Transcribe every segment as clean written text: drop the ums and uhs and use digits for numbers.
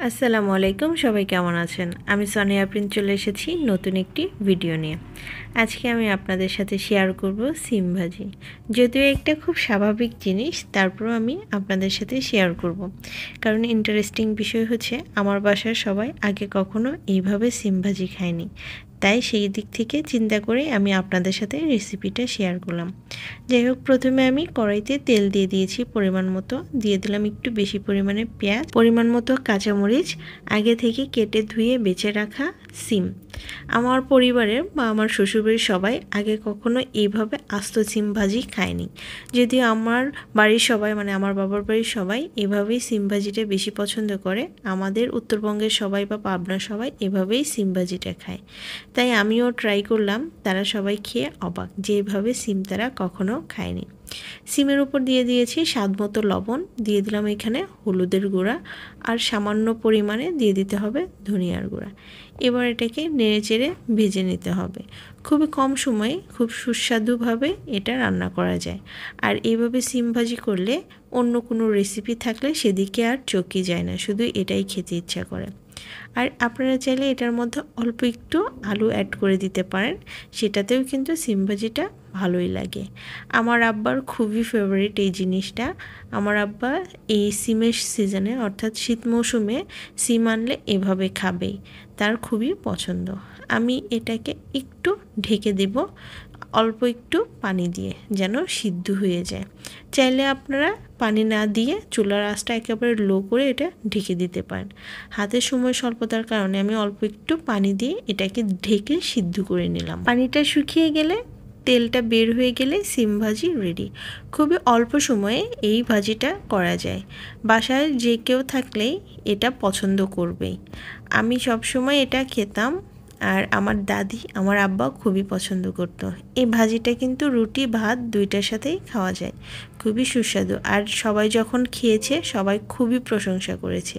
আসসালামু আলাইকুম, সবাই কেমন আছেন? আমি সোনিয়া প্রিন্স চলে এসেছি নতুন একটি ভিডিও নিয়ে। আজকে আমি আপনাদের সাথে শেয়ার করব সিম ভাজি। যদিও একটা খুব স্বাভাবিক জিনিস, তারপরেও আমি আপনাদের সাথে শেয়ার করব। কারণ ইন্টারেস্টিং বিষয় হচ্ছে আমার বাসার সবাই আগে কখনো এইভাবে সিম ভাজি খায়নি। তাই সেই দিক থেকে চিন্তা করে আমি আপনাদের সাথে রেসিপিটা শেয়ার করলাম। যাই হোক, প্রথমে আমি কড়াইতে তেল দিয়ে দিয়েছি পরিমাণ মতো, দিয়ে দিলাম একটু বেশি পরিমাণে পেঁয়াজ, পরিমাণ মতো কাঁচামরিচ, আগে থেকে কেটে ধুয়ে বেছে রাখা সিম। আমার পরিবারের বা আমার শ্বশুরবাড়ির সবাই আগে কখনো এইভাবে আস্ত সিম ভাজি খায়নি। যদিও আমার বাড়ির সবাই মানে আমার বাবার বাড়ির সবাই এভাবেই সিম ভাজিটা বেশি পছন্দ করে। আমাদের উত্তরবঙ্গের সবাই বা পাবনার সবাই এভাবেই সিম ভাজিটা খায়। তাই আমিও ট্রাই করলাম, তারা সবাই খেয়ে অবাক যে এভাবে সিম তারা কখনো খায়নি। সিমের উপর দিয়ে দিয়েছি স্বাদ মতো লবণ, দিয়ে দিলাম এখানে হলুদের গুঁড়া, আর সামান্য পরিমাণে দিয়ে দিতে হবে ধনিয়ার গুঁড়া। এবার এটাকে নেড়েচেড়ে ভেজে নিতে হবে। খুবই কম সময়ে খুব সুস্বাদুভাবে এটা রান্না করা যায়। আর এইভাবে সিম ভাজি করলে অন্য কোনো রেসিপি থাকলে সেদিকে আর চোখই যায় না, শুধু এটাই খেতে ইচ্ছা করে। আর আপনারা চাইলে এটার মধ্যে অল্প একটু আলু অ্যাড করে দিতে পারেন, সেটাতেও কিন্তু সিম ভাজিটা ভালোই লাগে। আমার আব্বার খুবই ফেভারিট এই জিনিসটা। আমার আব্বা এই সিমের সিজনে অর্থাৎ শীত মৌসুমে সিম আনলে এভাবে খাবেই, তার খুবই পছন্দ। আমি এটাকে একটু ঢেকে দেব অল্প একটু পানি দিয়ে, যেন সিদ্ধ হয়ে যায়। চাইলে আপনারা পানি না দিয়ে চুলার আঁচটা একেবারে লো করে এটা ঢেকে দিতে পারেন। হাতের সময় স্বল্পতার কারণে আমি অল্প একটু পানি দিয়ে এটাকে ঢেকে সিদ্ধ করে নিলাম। পানিটা শুকিয়ে গেলে, তেলটা বের হয়ে গেলে সিম ভাজি রেডি। খুবই অল্প সময়ে এই ভাজিটা করা যায়। বাসায় যে কেউ থাকলেই এটা পছন্দ করবেই। আমি সবসময় এটা খেতাম, আর আমার দাদি আমার আব্বা খুবই পছন্দ করতো। এই ভাজিটা কিন্তু রুটি ভাত দুইটার সাথেই খাওয়া যায়, খুবই সুস্বাদু। আর সবাই যখন খেয়েছে সবাই খুবই প্রশংসা করেছে।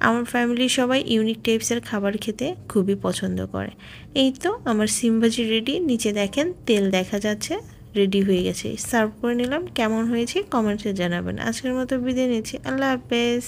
আমার ফ্যামিলির সবাই ইউনিক টাইপসের খাবার খেতে খুবই পছন্দ করে। এই তো আমার সিম ভাজি রেডি। নিচে দেখেন তেল দেখা যাচ্ছে, রেডি হয়ে গেছে। সার্ভ করে নিলাম। কেমন হয়েছে কমেন্টে জানাবেন। আজকের মতো বিদায় নিচ্ছি। আল্লাহ হাফেজ।